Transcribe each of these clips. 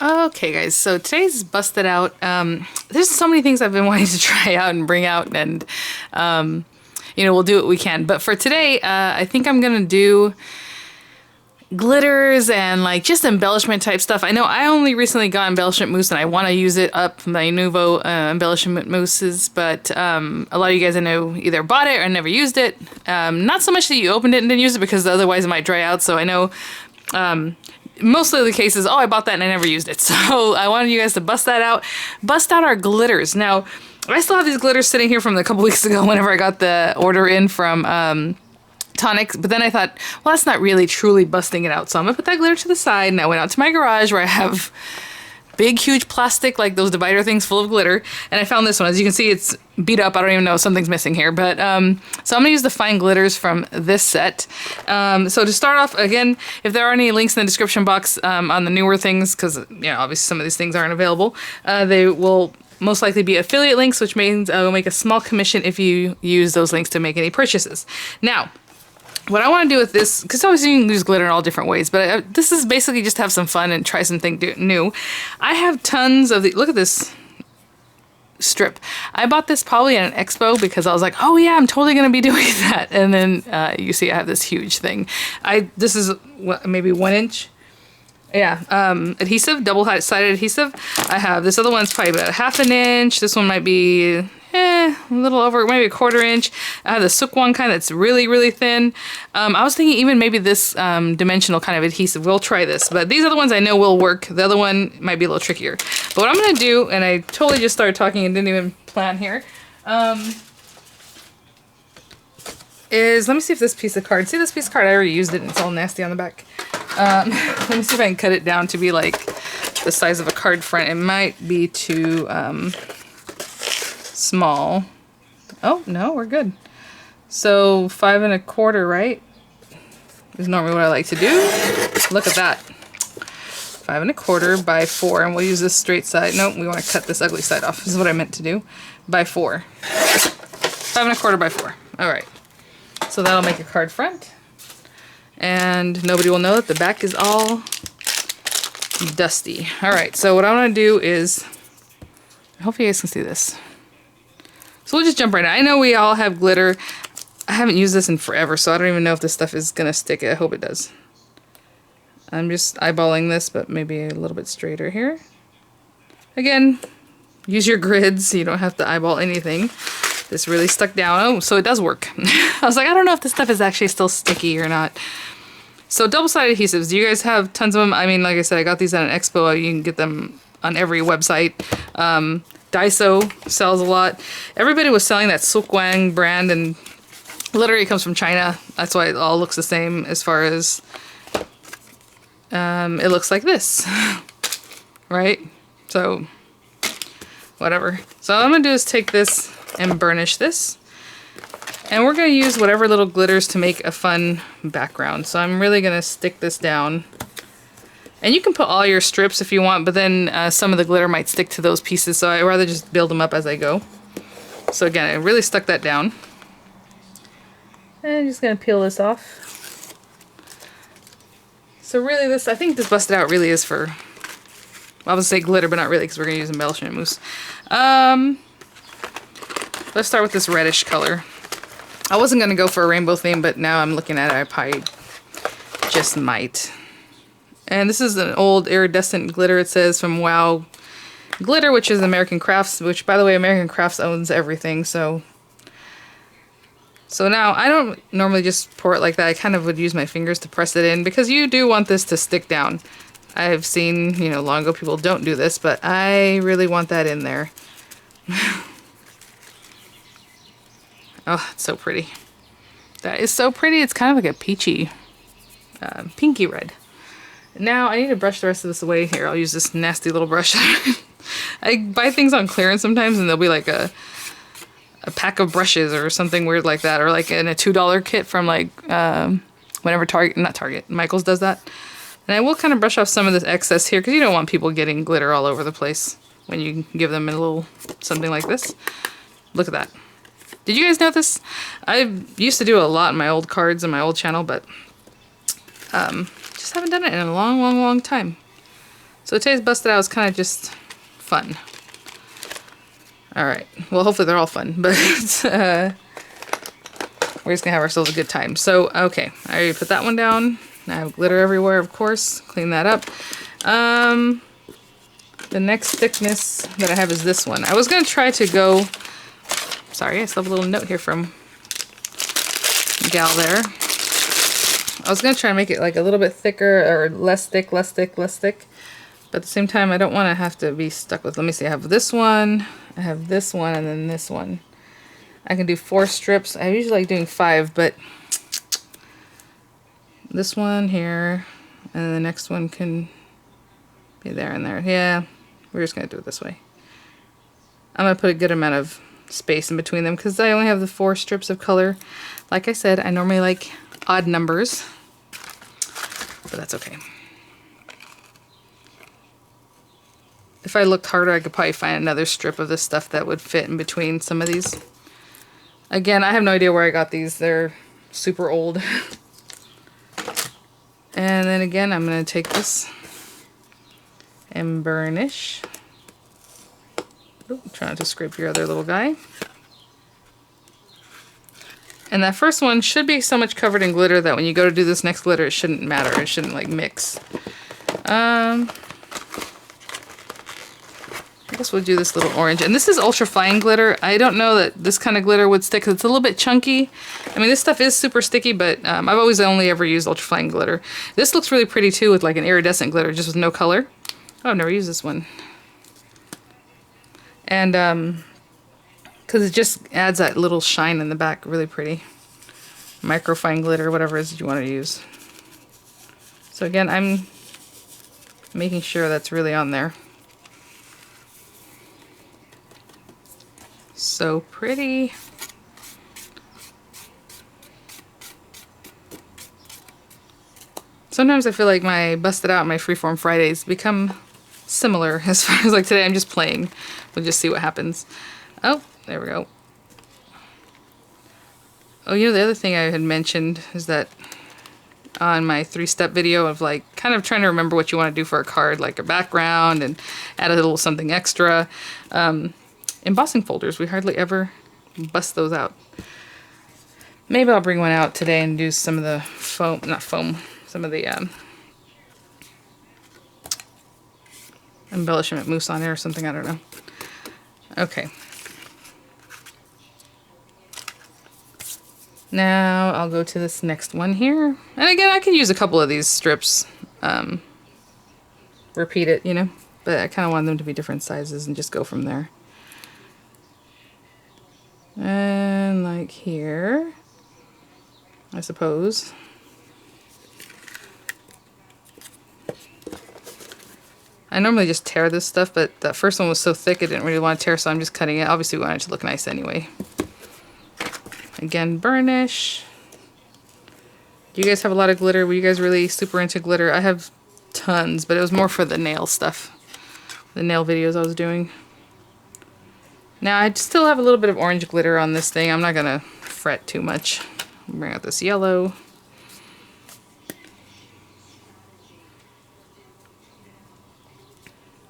Okay guys, so today's busted out. There's so many things I've been wanting to try out and bring out, and you know, we'll do what we can. But for today, I think I'm gonna do glitters and like just embellishment type stuff. I know I only recently got embellishment mousse and I want to use it up, my nouveau embellishment mousses, but a lot of you guys I know either bought it or never used it. Not so much that you opened it and didn't use it, because otherwise it might dry out. So I know most of the cases, oh, I bought that and I never used it. So I wanted you guys to bust that out. Bust out our glitters. Now, I still have these glitters sitting here from a couple weeks ago whenever I got the order in from Tonic, but then I thought, well, that's not really truly busting it out. So I'm gonna put that glitter to the side, and I went out to my garage where I have big, huge plastic, like those divider things full of glitter, and I found this one. As you can see, it's beat up. I don't even know, something's missing here, but so I'm gonna use the fine glitters from this set. So to start off, again, if there are any links in the description box on the newer things, because you know, obviously some of these things aren't available, they will most likely be affiliate links, which means I will make a small commission if you use those links to make any purchases. Now, what I want to do with this, because obviously you can use glitter in all different ways, but this is basically just to have some fun and try something new. I have tons of the, look at this strip. I bought this probably at an expo because I was like, oh yeah, I'm totally going to be doing that. And then you see I have this huge thing. This is what, maybe 1 inch. Yeah, adhesive, double-sided adhesive. I have this other one's probably about 1/2 inch. This one might be a little over, maybe 1/4 inch. I have the Sukwan kind that's really, really thin. I was thinking even maybe this dimensional kind of adhesive. We'll try this, but these other ones I know will work. The other one might be a little trickier. But what I'm gonna do, and I totally just started talking and didn't even plan here, is, let me see if this piece of card, see this piece of card, I already used it and it's all nasty on the back. Let me see if I can cut it down to be like the size of a card front. It might be too small. Oh, no, we're good. So 5 1/4, right? Is normally what I like to do. Look at that. 5 1/4 by 4, and we'll use this straight side. Nope, we want to cut this ugly side off. This is what I meant to do. By 4. 5 1/4 by 4. All right. So that'll make a card front. And nobody will know that the back is all dusty. All right, so what I'm gonna do is, hopefully you guys can see this. So we'll just jump right in. I know we all have glitter. I haven't used this in forever, so I don't even know if this stuff is gonna stick. I hope it does. I'm just eyeballing this, but maybe a little bit straighter here. Again, use your grids. You don't have to eyeball anything. This really stuck down. Oh, so it does work. I was like, I don't know if this stuff is actually still sticky or not. So double-sided adhesives. Do you guys have tons of them? I mean, like I said, I got these at an expo. You can get them on every website. Daiso sells a lot. Everybody was selling that Sukwan brand, and literally it comes from China. That's why it all looks the same as far as it looks like this. Right? So whatever. So all I'm gonna do is take this and burnish this, and we're going to use whatever little glitters to make a fun background. So I'm really going to stick this down, and you can put all your strips if you want, but then some of the glitter might stick to those pieces, so I'd rather just build them up as I go. So again, I really stuck that down, and I'm just going to peel this off. So really this, I think this busted out really is for, well, I would say glitter, but not really, because we're going to use embellishment mousse. Let's start with this reddish color. I wasn't going to go for a rainbow theme, but now I'm looking at it, I probably just might. And this is an old iridescent glitter, it says, from Wow Glitter, which is American Crafts, which, by the way, American Crafts owns everything, so now I don't normally just pour it like that. I kind of would use my fingers to press it in, because you do want this to stick down. I've seen, you know, long ago people don't do this, but I really want that in there. Oh, it's so pretty. That is so pretty. It's kind of like a peachy, pinky red. Now, I need to brush the rest of this away. Here, I'll use this nasty little brush. I buy things on clearance sometimes, and there'll be like a pack of brushes or something weird like that, or like in a $2 kit from like, whenever Michael's does that. And I will kind of brush off some of this excess here, because you don't want people getting glitter all over the place when you give them a little something like this. Look at that. Did you guys know this? I used to do a lot in my old cards on my old channel, but just haven't done it in a long, long, long time. So today's busted out is kind of just fun. Alright, well hopefully they're all fun, but we're just gonna have ourselves a good time. So, okay, I already put that one down. I have glitter everywhere, of course. Clean that up. The next thickness that I have is this one. I was gonna try to go, sorry, I still have a little note here from gal there. I was gonna try and make it like a little bit thicker or less thick, less thick, less thick. But at the same time, I don't want to have to be stuck with, let me see, I have this one, I have this one, and then this one. I can do 4 strips. I usually like doing 5, but this one here, and the next one can be there and there. Yeah, we're just gonna do it this way. I'm gonna put a good amount of space in between them because I only have the 4 strips of color. Like I said, I normally like odd numbers, but that's okay. If I looked harder, I could probably find another strip of this stuff that would fit in between some of these. Again, I have no idea where I got these. They're super old. And then again, I'm going to take this and burnish. Oop, try not to scrape your other little guy. And that first one should be so much covered in glitter that when you go to do this next glitter, it shouldn't matter. It shouldn't like mix. I guess we'll do this little orange. And this is ultra fine glitter. I don't know that this kind of glitter would stick 'cause it's a little bit chunky. I mean, this stuff is super sticky, but I've always only ever used ultra fine glitter. This looks really pretty too with like an iridescent glitter, just with no color. Oh, I've never used this one. And because it just adds that little shine in the back, really pretty. Microfine glitter, whatever it is you want to use. So again, I'm making sure that's really on there. So pretty. Sometimes I feel like my busted out, my freeform Fridays become similar as far as like today I'm just playing. We'll just see what happens. Oh, there we go. Oh, you know, the other thing I had mentioned is that on my 3-step video of like kind of trying to remember what you want to do for a card, like a background and add a little something extra. Embossing folders, we hardly ever bust those out. Maybe I'll bring one out today and do some of the foam, not foam, some of the embellishment mousse on there or something, I don't know. Okay. Now I'll go to this next one here. And again, I can use a couple of these strips. Repeat it, you know, but I kind of want them to be different sizes and just go from there. And like here, I suppose. I normally just tear this stuff, but that first one was so thick I didn't really want to tear, so I'm just cutting it. Obviously we want it to look nice anyway. Again, burnish. Do you guys have a lot of glitter? Were you guys really super into glitter? I have tons, but it was more for the nail stuff. The nail videos I was doing. Now I still have a little bit of orange glitter on this thing. I'm not gonna fret too much. Bring out this yellow.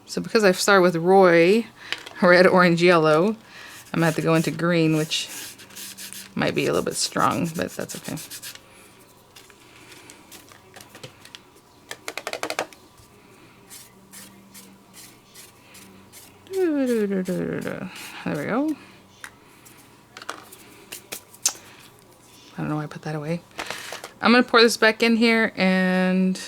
So because I've started with Roy, red, orange, yellow, I'm gonna have to go into green, which might be a little bit strong, but that's okay. There we go. I don't know why I put that away. I'm going to pour this back in here and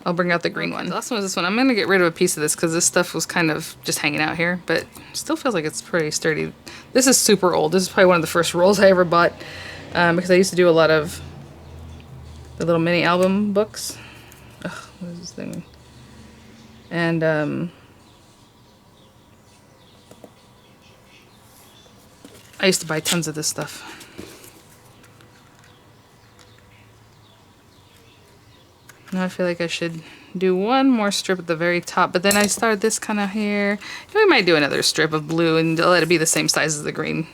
I'll bring out the green one. The last one was this one. I'm going to get rid of a piece of this because this stuff was kind of just hanging out here, but still feels like it's pretty sturdy. This is super old. This is probably one of the first rolls I ever bought because I used to do a lot of the little mini album books. Ugh, what is this thing? And I used to buy tons of this stuff. Now I feel like I should do one more strip at the very top, but then I started this kind of here. We might do another strip of blue and let it be the same size as the green.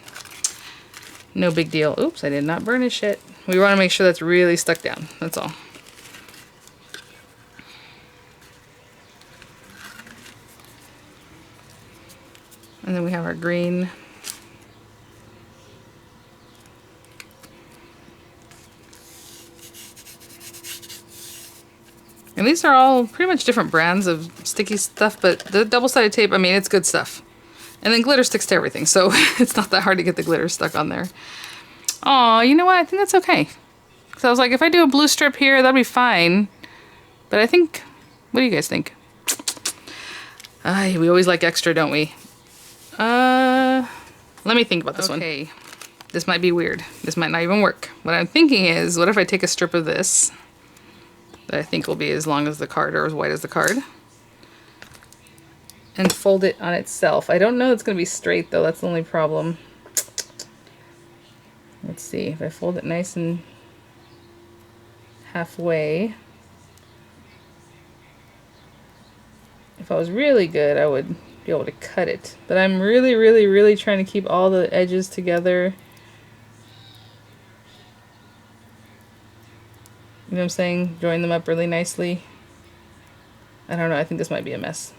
No big deal. Oops, I did not burnish it. We want to make sure that's really stuck down. That's all. And then we have our green. And these are all pretty much different brands of sticky stuff, but the double-sided tape, I mean, it's good stuff. And then glitter sticks to everything, so it's not that hard to get the glitter stuck on there. Aw, you know what? I think that's okay. So I was like, if I do a blue strip here, that'll be fine. But I think, what do you guys think? We always like extra, don't we? Let me think about this one. Okay, this might be weird. This might not even work. What I'm thinking is, what if I take a strip of this that I think will be as long as the card or as white as the card, and fold it on itself. I don't know it's going to be straight though, that's the only problem. Let's see, if I fold it nice and halfway. If I was really good, I would be able to cut it. But I'm really trying to keep all the edges together. You know what I'm saying? Join them up really nicely. I don't know, I think this might be a mess.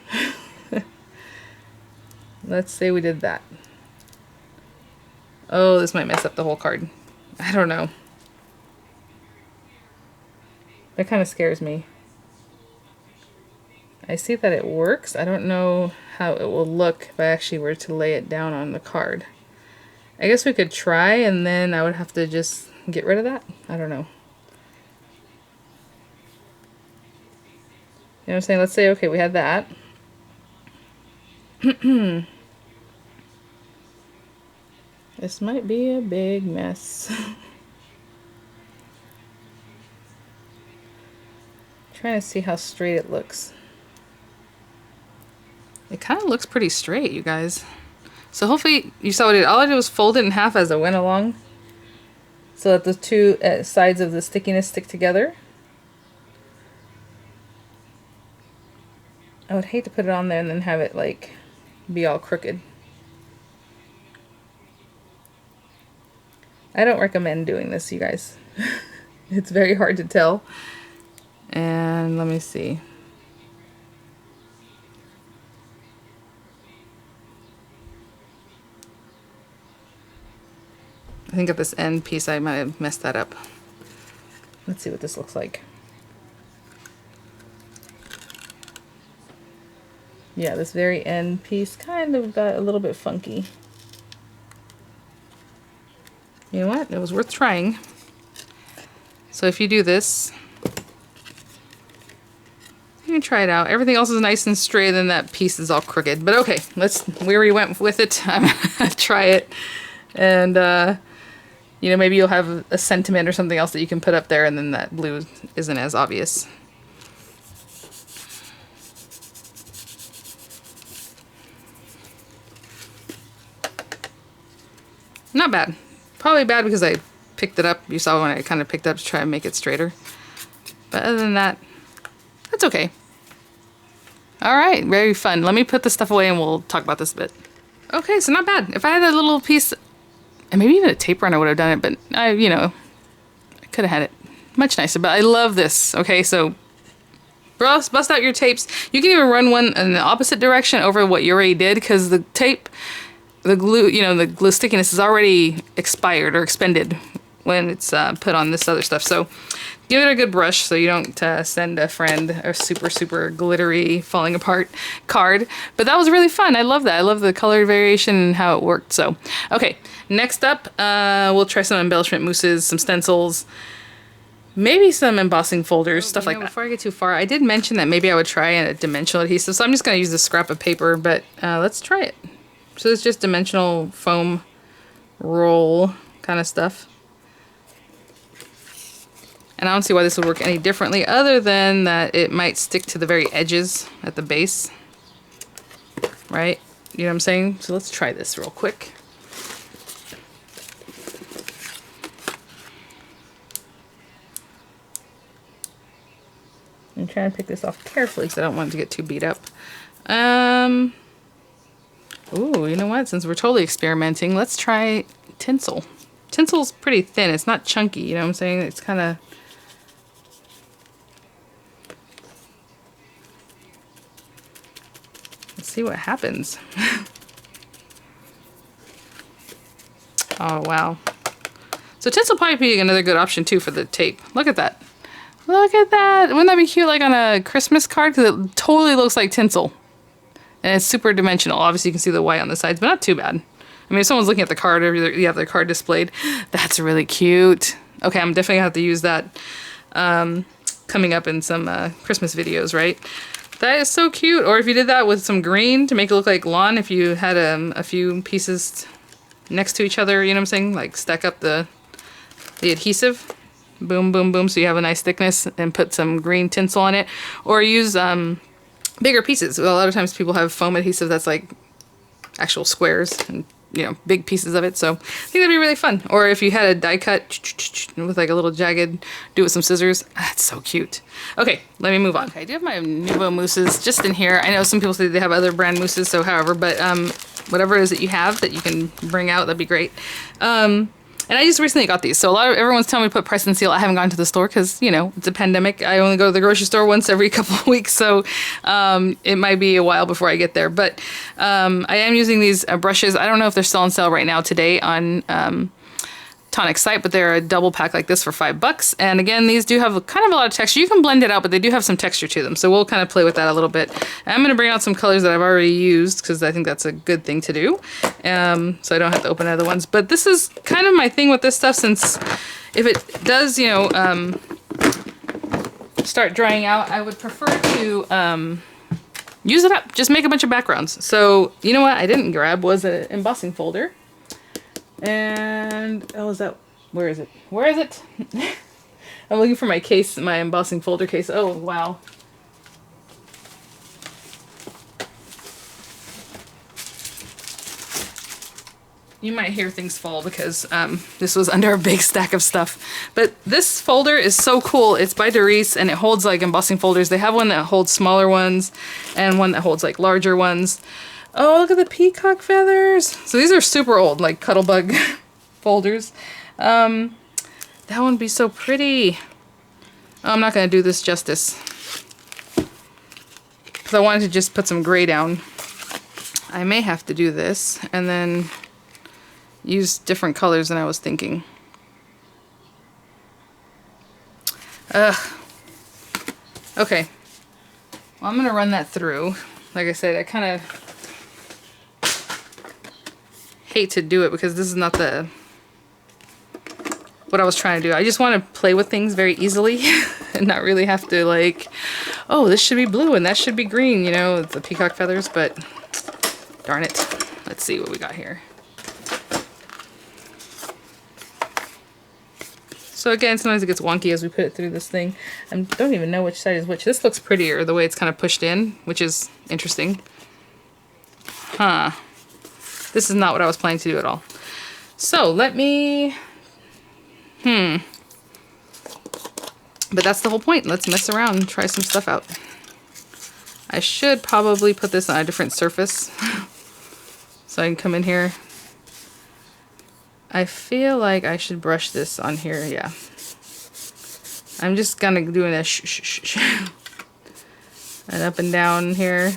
Let's say we did that. Oh, this might mess up the whole card. I don't know. That kind of scares me. I see that it works. I don't know how it will look if I actually were to lay it down on the card. I guess we could try, and then I would have to just get rid of that. I don't know. You know what I'm saying? Let's say, okay, we had that. This might be a big mess. Trying to see how straight it looks. It kind of looks pretty straight, you guys. So hopefully you saw what all I did was fold it in half as I went along, so that the two sides of the stickiness stick together. I would hate to put it on there and then have it like be all crooked. I don't recommend doing this, you guys. It's very hard to tell. And let me see. I think at this end piece I might have messed that up. Let's see what this looks like. Yeah, this very end piece kind of got a little bit funky. You know what? It was worth trying. So if you do this, you can try it out. Everything else is nice and straight, and that piece is all crooked. But okay, we already went with it. I'm gonna try it. And, you know, maybe you'll have a sentiment or something else that you can put up there, and then that blue isn't as obvious. Not bad. Probably bad because I picked it up. You saw when I kind of picked it up to try and make it straighter. But other than that, that's okay. Alright, very fun. Let me put this stuff away and we'll talk about this a bit. Okay, so not bad. If I had a little piece, and maybe even a tape run, I would have done it, but I, you know, I could have had it much nicer. But I love this. Okay, so bust out your tapes. You can even run one in the opposite direction over what you already did, because the tape, the glue, you know, the glue stickiness is already expired or expended when it's put on this other stuff. So give it a good brush so you don't send a friend a super glittery falling apart card. But that was really fun. I love that. I love the color variation and how it worked. So okay, next up we'll try some embellishment mousses, some stencils, maybe some embossing folders, stuff like that. Before I get too far, I did mention that maybe I would try a dimensional adhesive, so I'm just going to use this scrap of paper, but let's try it. So it's just dimensional foam roll kind of stuff. And I don't see why this would work any differently, other than that it might stick to the very edges at the base. Right? You know what I'm saying? So let's try this real quick. I'm trying to pick this off carefully because I don't want it to get too beat up. Ooh, you know what? Since we're totally experimenting, let's try tinsel. Tinsel's pretty thin. It's not chunky, you know what I'm saying? It's kind of... Let's see what happens. Oh, wow. So Tinsel probably be another good option too for the tape. Look at that. Look at that. Wouldn't that be cute like on a Christmas card? Because it totally looks like tinsel. And it's super dimensional. Obviously you can see the white on the sides, but not too bad. I mean, if someone's looking at the card or you have the card displayed, that's really cute. Okay, I'm definitely gonna have to use that coming up in some Christmas videos, right? That is so cute. Or if you did that with some green to make it look like lawn, if you had a few pieces next to each other, you know what I'm saying? Like stack up the adhesive. Boom, boom, boom. So you have a nice thickness and put some green tinsel on it. Or use bigger pieces. A lot of times people have foam adhesive that's like actual squares and, you know, big pieces of it. So I think that'd be really fun. Or if you had a die cut with like a little jagged, do it with some scissors. That's so cute. Okay, let me move on. Okay, I do have my Nuvo mousses just in here. I know some people say they have other brand mousses, so however, but whatever it is that you have that you can bring out, that'd be great. And I just recently got these, so everyone's telling me to put price and seal. I haven't gone to the store because, you know, it's a pandemic. I only go to the grocery store once every couple of weeks, so it might be a while before I get there. But I am using these brushes. I don't know if they're still on sale right now today on Tonic site, but they're a double pack like this for $5. And again, these do have kind of a lot of texture. You can blend it out, but they do have some texture to them. So we'll kind of play with that a little bit. And I'm going to bring out some colors that I've already used because I think that's a good thing to do. So I don't have to open other ones. But this is kind of my thing with this stuff, since if it does, you know, start drying out, I would prefer to use it up. Just make a bunch of backgrounds. So you know what I didn't grab was an embossing folder. And, oh, is that, where is it? Where is it? I'm looking for my case, my embossing folder case. Oh, wow. You might hear things fall because this was under a big stack of stuff. But this folder is so cool. It's by Doris and it holds like embossing folders. They have one that holds smaller ones and one that holds like larger ones. Oh, look at the peacock feathers. So these are super old, like Cuttlebug folders. That one would be so pretty. Oh, I'm not going to do this justice, because I wanted to just put some gray down. I may have to do this and then use different colors than I was thinking. Ugh. Okay. Well, I'm going to run that through. Like I said, I kind of hate to do it because this is not what I was trying to do. I just want to play with things very easily and not really have to like, oh, this should be blue and that should be green, you know, the peacock feathers, but darn it. Let's see what we got here. So again, sometimes it gets wonky as we put it through this thing. I don't even know which side is which. This looks prettier the way it's kind of pushed in, which is interesting. Huh. This is not what I was planning to do at all. So let me, but that's the whole point. Let's mess around and try some stuff out. I should probably put this on a different surface so I can come in here. I feel like I should brush this on here, yeah. I'm just gonna do a shh. And up and down here.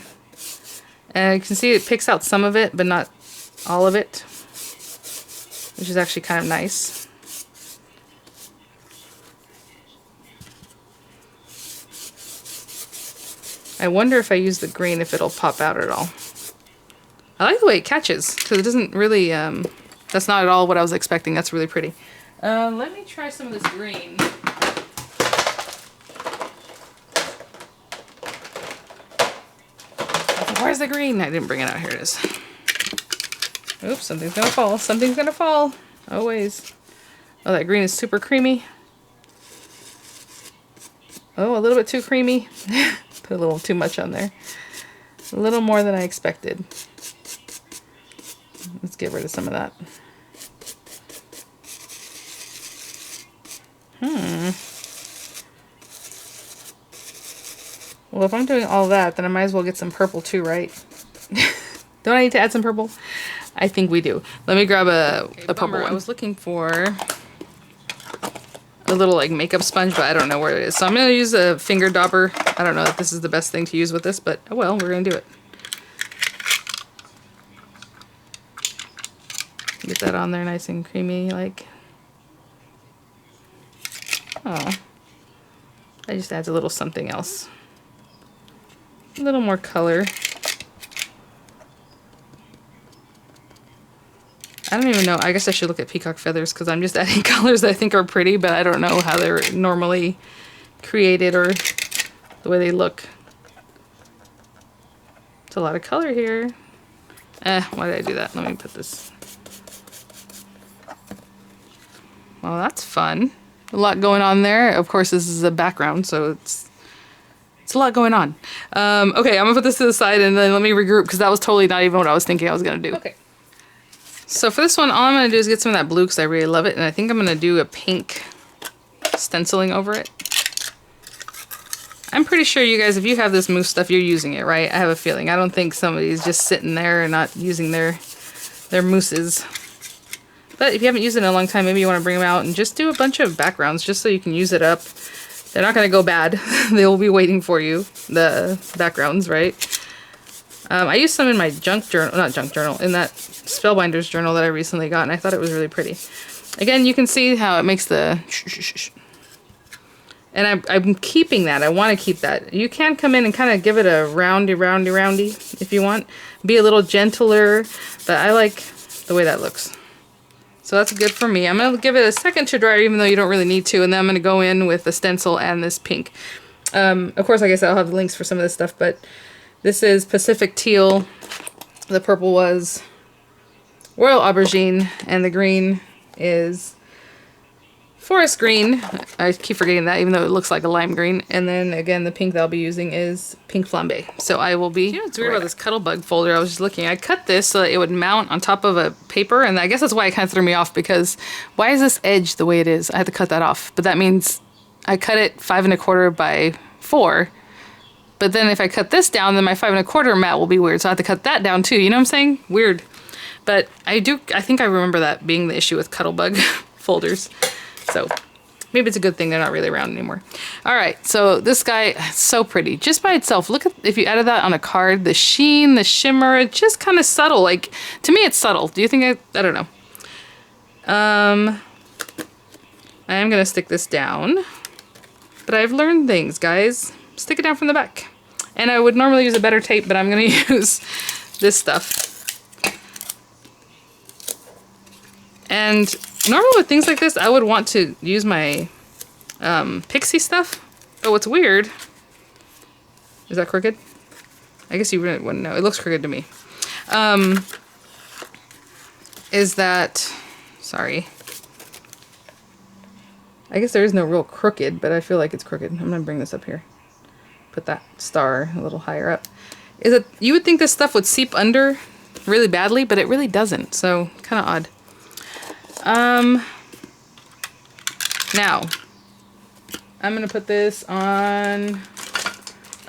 And you can see it picks out some of it, but not all of it, which is actually kind of nice. I wonder if I use the green if it'll pop out at all. I like the way it catches, because it doesn't really, that's not at all what I was expecting. That's really pretty. Let me try some of this green. Where's the green? I didn't bring it out. Here it is. Oops, something's gonna fall. Something's gonna fall. Always. Oh, that green is super creamy. Oh, a little bit too creamy. Put a little too much on there. A little more than I expected. Let's get rid of some of that. Well, if I'm doing all that, then I might as well get some purple too, right? Don't I need to add some purple? I think we do. Let me grab a purple one. I was looking for a little like makeup sponge, but I don't know where it is. So I'm going to use a finger dauber. I don't know if this is the best thing to use with this, but oh well, we're going to do it. Get that on there nice and creamy, like. Oh, that just adds a little something else. A little more color. I don't even know. I guess I should look at peacock feathers because I'm just adding colors that I think are pretty, but I don't know how they're normally created or the way they look. It's a lot of color here. Why did I do that? Let me put this. Well, that's fun. A lot going on there. Of course, this is a background, so it's a lot going on. Okay, I'm gonna put this to the side and then let me regroup because that was totally not even what I was thinking I was gonna do. Okay. So for this one, all I'm gonna do is get some of that blue because I really love it, and I think I'm gonna do a pink stenciling over it. I'm pretty sure you guys, if you have this mousse stuff, you're using it, right? I have a feeling. I don't think somebody's just sitting there and not using their mousses. But if you haven't used it in a long time, maybe you want to bring them out and just do a bunch of backgrounds just so you can use it up. They're not going to go bad. They will be waiting for you, the backgrounds, right? I used some in my junk journal, not junk journal, in that Spellbinders journal that I recently got, and I thought it was really pretty. Again, you can see how it makes the and I'm keeping that. I want to keep that. You can come in and kind of give it a roundy if you want. Be a little gentler, but I like the way that looks. So that's good for me. I'm going to give it a second to dry, even though you don't really need to, and then I'm going to go in with the stencil and this pink. Of course, like I said, I'll have the links for some of this stuff, but this is Pacific Teal. The purple was Royal Aubergine, and the green is Forest Green. I keep forgetting that, even though it looks like a lime green. And then again, the pink that I'll be using is Pink Flambe. So I will be... You know what's weird about this Cuttlebug folder? I was just looking. I cut this so that it would mount on top of a paper, and I guess that's why it kind of threw me off, because why is this edge the way it is? I had to cut that off. But that means I cut it 5 1/4 by 4. But then if I cut this down, then my 5 1/4 mat will be weird. So I have to cut that down too. You know what I'm saying? Weird. But I think I remember that being the issue with Cuttlebug folders. So maybe it's a good thing they're not really around anymore. All right, so this guy, so pretty. Just by itself, look at, if you added that on a card, the sheen, the shimmer, it's just kind of subtle. Like, to me, it's subtle. Do you think I don't know. I am going to stick this down. But I've learned things, guys. Stick it down from the back. And I would normally use a better tape, but I'm going to use this stuff. And normally with things like this, I would want to use my pixie stuff. But what's weird... Is that crooked? I guess you really wouldn't know. It looks crooked to me. Is that... Sorry. I guess there is no real crooked, but I feel like it's crooked. I'm going to bring this up here. Put that star a little higher up. Is it... You would think this stuff would seep under really badly, but it really doesn't. So, kind of odd. Now, I'm going to put this on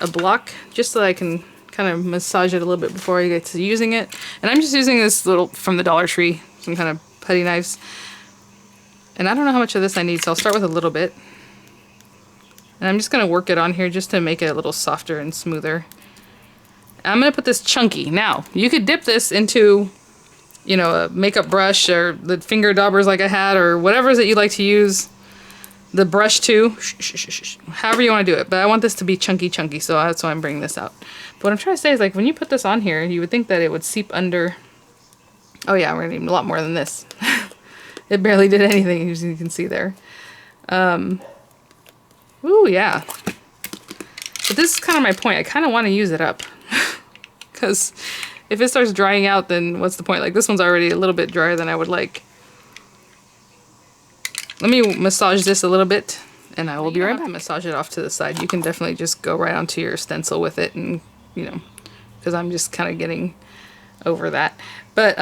a block just so I can kind of massage it a little bit before I get to using it. And I'm just using this little, from the Dollar Tree, some kind of putty knives. And I don't know how much of this I need, so I'll start with a little bit. And I'm just going to work it on here just to make it a little softer and smoother. I'm going to put this chunky. Now, you could dip this into... you know, a makeup brush or the finger daubers like I had, or whatever it is that you like to use the brush to. However you want to do it. But I want this to be chunky, so that's why I'm bringing this out. But what I'm trying to say is, like, when you put this on here, you would think that it would seep under... Oh yeah, we're going to need a lot more than this. It barely did anything, as you can see there. Ooh, yeah. But this is kind of my point. I kind of want to use it up. Because... if it starts drying out, then what's the point? Like, this one's already a little bit drier than I would like. Let me massage this a little bit, and I will be right back. Massage it off to the side. You can definitely just go right onto your stencil with it, and, you know, because I'm just kind of getting over that. But,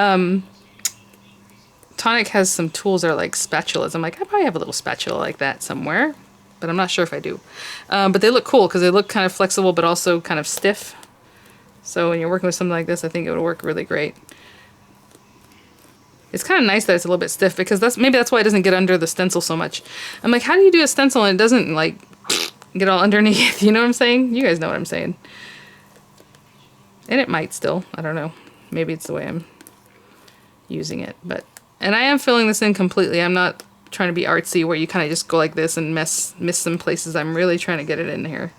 Tonic has some tools that are like spatulas. I'm like, I probably have a little spatula like that somewhere, but I'm not sure if I do. But they look cool, because they look kind of flexible, but also kind of stiff. So when you're working with something like this, I think it would work really great. It's kind of nice that it's a little bit stiff, because maybe that's why it doesn't get under the stencil so much. I'm like, how do you do a stencil and it doesn't, like, get all underneath? You know what I'm saying? You guys know what I'm saying. And it might still. I don't know. Maybe it's the way I'm using it. But And I am filling this in completely. I'm not trying to be artsy where you kind of just go like this and miss some places. I'm really trying to get it in here.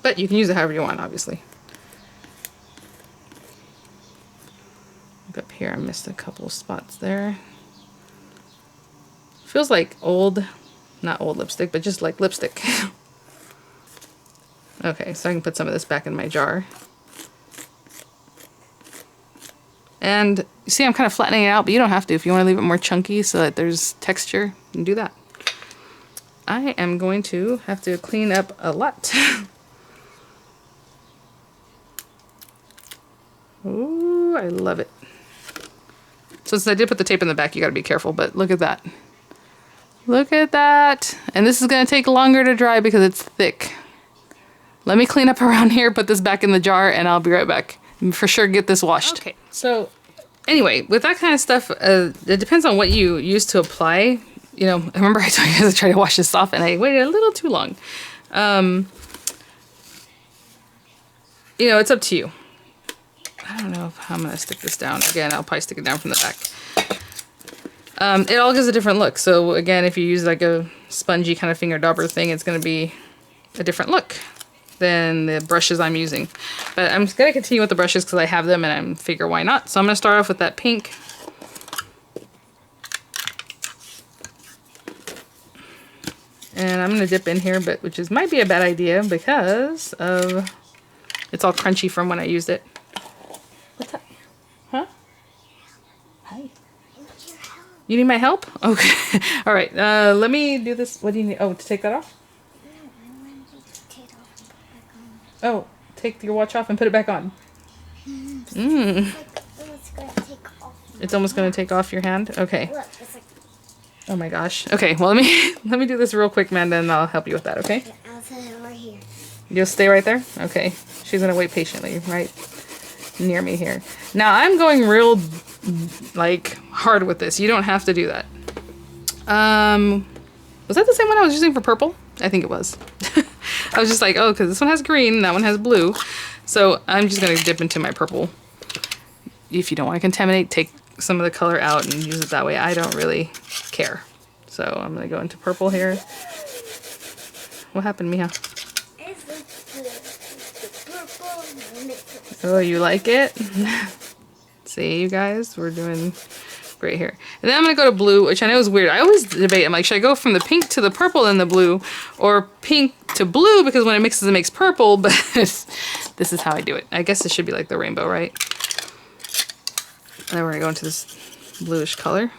But you can use it however you want, obviously. Look up here, I missed a couple spots there. Feels like not old lipstick, but just like lipstick. Okay, so I can put some of this back in my jar. And you see I'm kind of flattening it out, but you don't have to. If you want to leave it more chunky so that there's texture, you can do that. I am going to have to clean up a lot. Ooh, I love it. So since I did put the tape in the back, you gotta be careful, but look at that. Look at that. And this is gonna take longer to dry because it's thick. Let me clean up around here, put this back in the jar, and I'll be right back. For sure get this washed. Okay, so anyway, with that kind of stuff, it depends on what you use to apply. You know, I remember I told you guys to try to wash this off and I waited a little too long. You know, it's up to you. I don't know how I'm gonna stick this down. Again, I'll probably stick it down from the back. It all gives a different look. So again, if you use like a spongy kind of finger dauber thing, it's gonna be a different look than the brushes I'm using. But I'm gonna continue with the brushes because I have them and I figure why not. So I'm gonna start off with that pink. And I'm gonna dip in here, but which might be a bad idea because of it's all crunchy from when I used it. What's up? Huh? Hi. You need my help? Okay. All right. Let me do this. What do you need? Oh, to take that off? Oh, take your watch off and put it back on. It's almost going to take off your hand? Okay. Oh my gosh. Okay, well let me do this real quick, Amanda, and I'll help you with that, okay? I'll sit right here. You'll stay right there? Okay. She's going to wait patiently right near me here. Now, I'm going real, like, hard with this. You don't have to do that. Was that the same one I was using for purple? I think it was. I was just like, oh, because this one has green, that one has blue. So I'm just going to dip into my purple. If you don't want to contaminate, take some of the color out and use it that way. I don't really care. So I'm going to go into purple here. What happened, Mija? Oh, you like it? See, you guys, we're doing great here. And then I'm going to go to blue, which I know is weird. I always debate. I'm like, should I go from the pink to the purple and the blue, or pink to blue, because when it mixes, it makes purple, but this is how I do it. I guess it should be like the rainbow, right? And then we're going to go into this bluish color.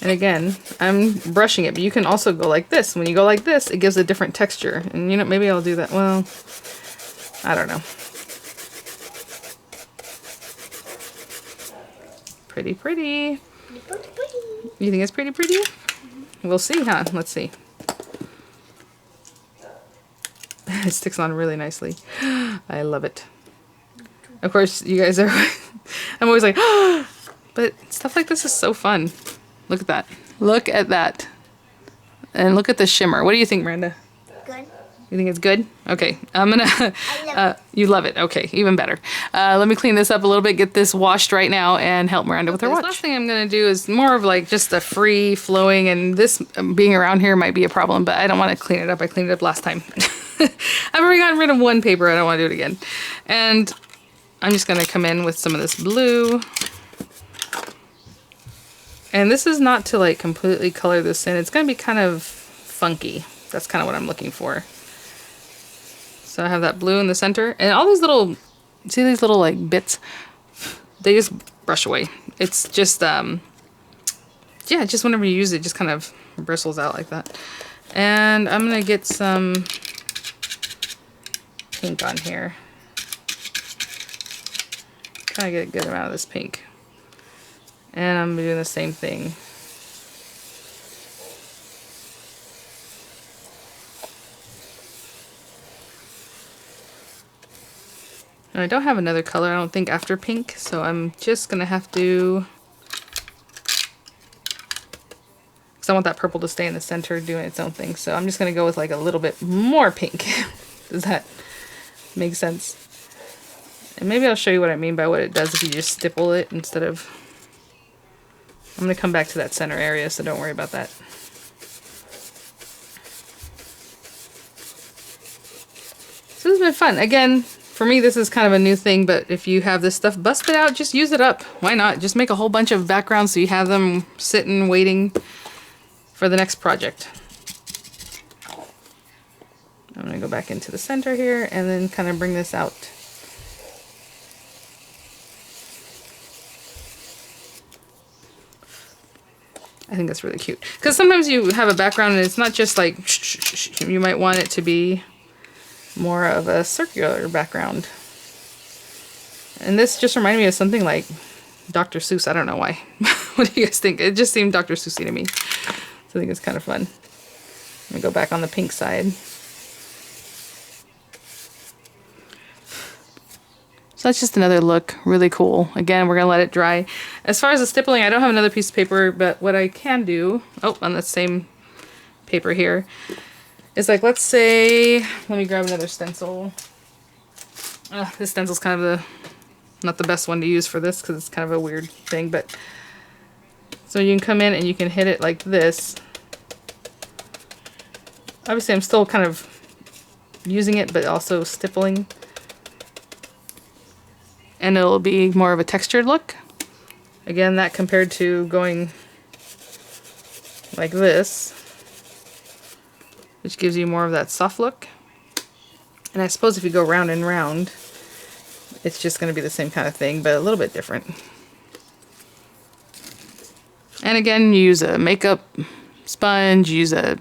And again, I'm brushing it, but you can also go like this. When you go like this, it gives a different texture. And you know, maybe I'll do that. Well, I don't know. Pretty, pretty. You think it's pretty, pretty? Mm-hmm. We'll see, huh? Let's see. It sticks on really nicely. I love it. Of course, you guys are... I'm always like, but stuff like this is so fun. Look at that. Look at that. And look at the shimmer. What do you think, Miranda? Good. You think it's good? Okay. I'm gonna... you love it. Okay. Even better. Let me clean this up a little bit, get this washed right now, and help Miranda with her watch. The last thing I'm gonna do is more of like just a free flowing, and this being around here might be a problem, but I don't want to clean it up. I cleaned it up last time. I've already gotten rid of one paper. I don't want to do it again. And I'm just gonna come in with some of this blue. And this is not to like completely color this in. It's gonna be kind of funky. That's kind of what I'm looking for. So I have that blue in the center, and all these little, see these little like bits? They just brush away. It's just, yeah, just whenever you use it, it just kind of bristles out like that. And I'm gonna get some pink on here. Kind of get a good amount of this pink. And I'm doing the same thing. And I don't have another color, I don't think, after pink, so I'm just gonna have to, because I want that purple to stay in the center doing its own thing, so I'm just gonna go with like a little bit more pink. Does that make sense? And maybe I'll show you what I mean by what it does if you just stipple it instead of... I'm going to come back to that center area, so don't worry about that. So this has been fun. Again, for me this is kind of a new thing, but if you have this stuff, bust it out, just use it up. Why not? Just make a whole bunch of backgrounds so you have them sitting, waiting for the next project. I'm going to go back into the center here and then kind of bring this out. I think that's really cute. Because sometimes you have a background and it's not just like, you might want it to be more of a circular background. And this just reminded me of something like Dr. Seuss. I don't know why. What do you guys think? It just seemed Dr. Seussy to me. So I think it's kind of fun. Let me go back on the pink side. So that's just another look, really cool. Again, we're gonna let it dry. As far as the stippling, I don't have another piece of paper, but what I can do, oh, on the same paper here, is like, let's say, let me grab another stencil. This stencil's kind of not the best one to use for this because it's kind of a weird thing, but so you can come in and you can hit it like this. Obviously, I'm still kind of using it, but also stippling. And it'll be more of a textured look. Again, that compared to going like this, which gives you more of that soft look. And I suppose if you go round and round, it's just going to be the same kind of thing, but a little bit different. And again, you use a makeup sponge, you use a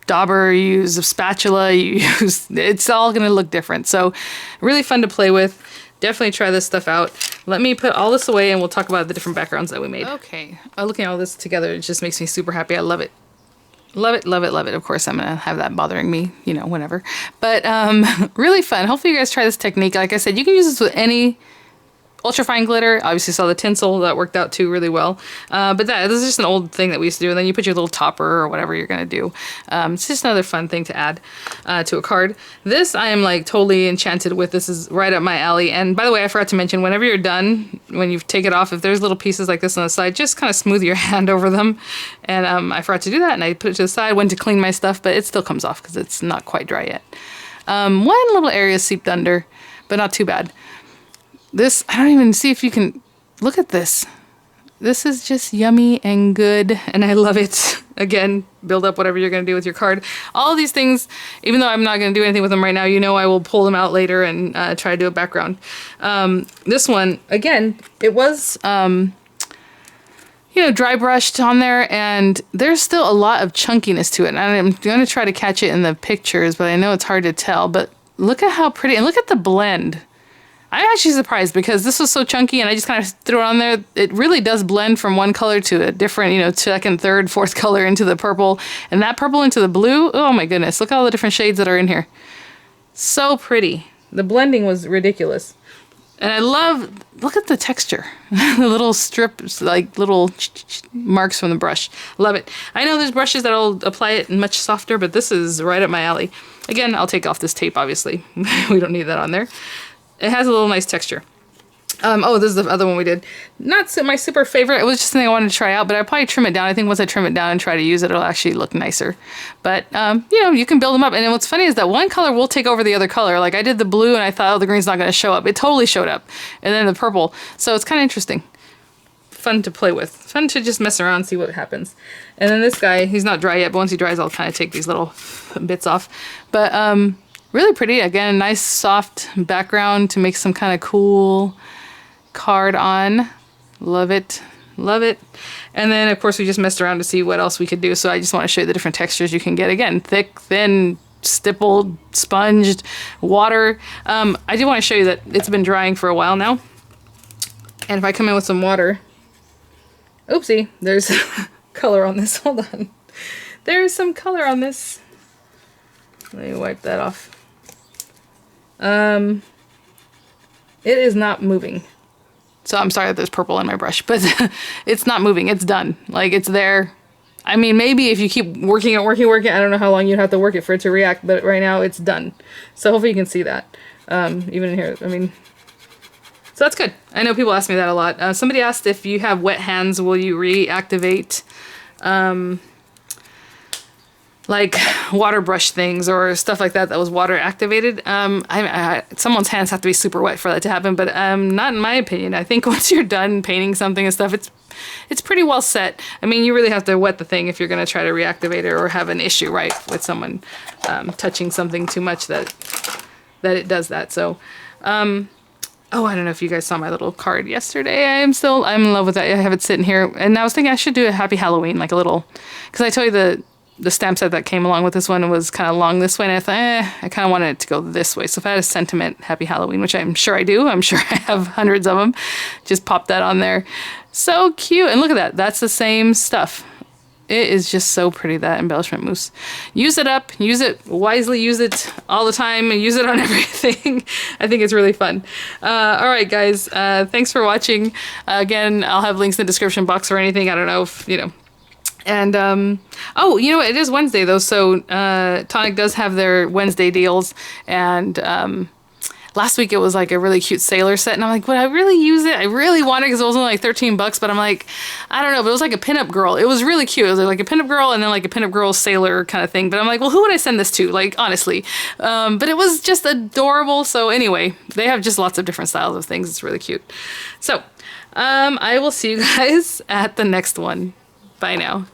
dauber, you use a spatula, it's all going to look different. So really fun to play with. Definitely try this stuff out. Let me put all this away and we'll talk about the different backgrounds that we made. Okay, looking at all this together, it just makes me super happy. I love it. Love it, love it, love it. Of course, I'm going to have that bothering me, you know, whenever. But really fun. Hopefully you guys try this technique. Like I said, you can use this with any ultrafine glitter. Obviously saw the tinsel. That worked out too really well. But this is just an old thing that we used to do. And then you put your little topper or whatever you're going to do. It's just another fun thing to add to a card. This I am like totally enchanted with. This is right up my alley. And by the way, I forgot to mention, whenever you're done, when you take it off, if there's little pieces like this on the side, just kind of smooth your hand over them. And I forgot to do that and I put it to the side, went to clean my stuff, but it still comes off because it's not quite dry yet. One little area seeped under, but not too bad. This, I don't even see if you can look at this. This is just yummy and good, and I love it. Again, build up whatever you're going to do with your card. All of these things, even though I'm not going to do anything with them right now, you know I will pull them out later and try to do a background. This one, again, it was, you know, dry brushed on there, and there's still a lot of chunkiness to it. And I'm going to try to catch it in the pictures, but I know it's hard to tell. But look at how pretty, and look at the blend. I'm actually surprised because this was so chunky and I just kind of threw it on there. It really does blend from one color to a different, you know, second, third, fourth color into the purple. And that purple into the blue, oh my goodness, look at all the different shades that are in here. So pretty. The blending was ridiculous. And I love, look at the texture. The little strips, like little marks from the brush. Love it. I know there's brushes that'll apply it much softer, but this is right up my alley. Again, I'll take off this tape, obviously. We don't need that on there. It has a little nice texture. Oh, this is the other one we did. Not my super favorite. It was just something I wanted to try out, but I'll probably trim it down. I think once I trim it down and try to use it, it'll actually look nicer. But, you know, you can build them up. And what's funny is that one color will take over the other color. Like I did the blue and I thought, oh, the green's not going to show up. It totally showed up. And then the purple. So it's kind of interesting. Fun to play with. Fun to just mess around and see what happens. And then this guy, he's not dry yet, but once he dries, I'll kind of take these little bits off. But, really pretty. Again, a nice soft background to make some kind of cool card on. Love it. Love it. And then, of course, we just messed around to see what else we could do. So I just want to show you the different textures you can get. Again, thick, thin, stippled, sponged, water. I do want to show you that it's been drying for a while now. And if I come in with some water... Oopsie, there's color on this. Hold on. There's some color on this. Let me wipe that off. It is not moving. So I'm sorry that there's purple in my brush, but it's not moving. It's done. Like it's there. I mean, maybe if you keep working it, I don't know how long you'd have to work it for it to react, but right now it's done. So hopefully you can see that. Even in here, I mean, So that's good. I know people ask me that a lot. Somebody asked if you have wet hands, will you reactivate like water brush things or stuff like that was water activated. Someone's hands have to be super wet for that to happen, but not in my opinion. I think once you're done painting something and stuff, it's pretty well set. I mean, you really have to wet the thing if you're going to try to reactivate it or have an issue, right, with someone touching something too much that it does that. So, oh, I don't know if you guys saw my little card yesterday. I'm in love with that. I have it sitting here, and I was thinking I should do a Happy Halloween, like a little, because I told you the stamp set that came along with this one was kind of long this way, and I thought, I kind of wanted it to go this way. So if I had a sentiment Happy Halloween, which I'm sure I do, I'm sure I have hundreds of them, just pop that on there. So cute. And look at that. That's the same stuff. It is just so pretty, that embellishment mousse. Use it up. Use it wisely. Use it all the time. And use it on everything. I think it's really fun. All right, guys. Thanks for watching. Again, I'll have links in the description box or anything. I don't know if, you know. And, oh, you know what? It is Wednesday, though. So Tonic does have their Wednesday deals. And last week it was like a really cute sailor set. And I'm like, would I really use it? I really wanted it because it was only like 13 bucks. But I'm like, I don't know. But it was like a pinup girl. It was really cute. It was like a pinup girl and then like a pinup girl sailor kind of thing. But I'm like, well, who would I send this to? Like, honestly. But it was just adorable. So anyway, they have just lots of different styles of things. It's really cute. So I will see you guys at the next one. Bye now.